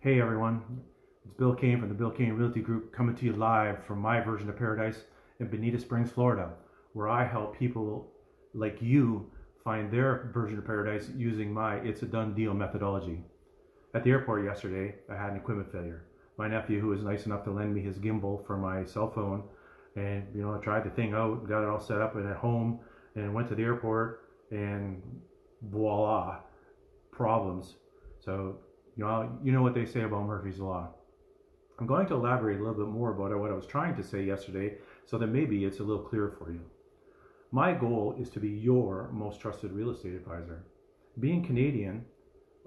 Hey everyone, it's Bill Kehn from the Bill Kehn Realty Group coming to you live from my version of paradise in Bonita Springs, Florida, where I help people like you find their version of paradise using my It's a Done Deal methodology. At the airport yesterday, I had an equipment failure. My nephew, who was nice enough to lend me his gimbal for my cell phone, and I tried the thing out, got it all set up and at home, and went to the airport, and voila, problems. So you know what they say about Murphy's Law. I'm going to elaborate a little bit more about what I was trying to say yesterday so that maybe it's a little clearer for you. My goal is to be your most trusted real estate advisor. Being Canadian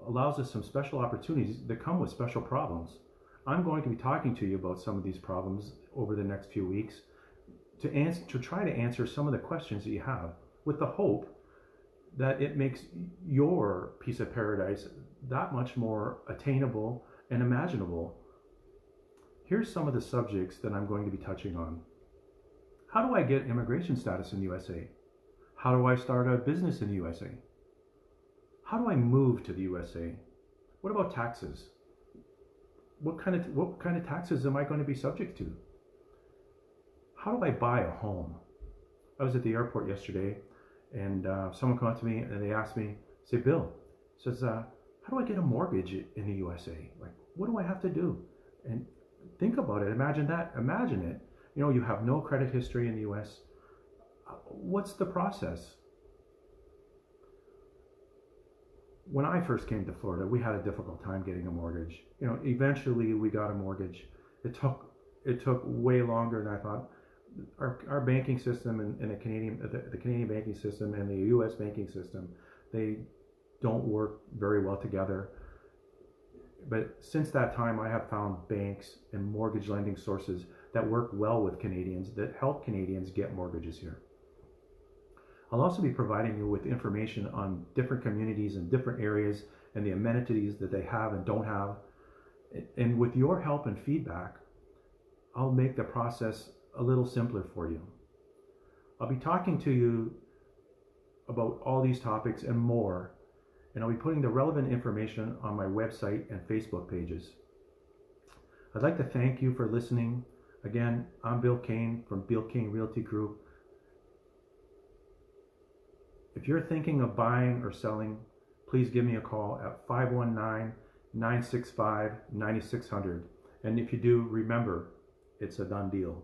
allows us some special opportunities that come with special problems. I'm going to be talking to you about some of these problems over the next few weeks to try to answer some of the questions that you have, with the hope that it makes your piece of paradise that much more attainable and imaginable. Here's some of the subjects that I'm going to be touching on. How do I get immigration status in the USA? How do I start a business in the USA? How do I move to the USA? What about taxes? What kind of taxes am I going to be subject to? How do I buy a home? I was at the airport yesterday, and someone came up to me and they asked me, say, Bill, says, how do I get a mortgage in the USA? Like, what do I have to do? And think about it. Imagine that. Imagine it. You have no credit history in the US. What's the process? When I first came to Florida, we had a difficult time getting a mortgage. Eventually we got a mortgage. It took way longer than I thought. Our banking system and the Canadian banking system and the U.S. banking system, they don't work very well together. But since that time, I have found banks and mortgage lending sources that work well with Canadians, that help Canadians get mortgages here. I'll also be providing you with information on different communities and different areas and the amenities that they have and don't have. And with your help and feedback, I'll make the process a little simpler for you. I'll be talking to you about all these topics and more, and I'll be putting the relevant information on my website and Facebook pages. I'd like to thank you for listening. Again, I'm Bill Kehn from Bill Kehn Realty Group. If you're thinking of buying or selling, please give me a call at 519-965-9600. And if you do, remember, it's a done deal.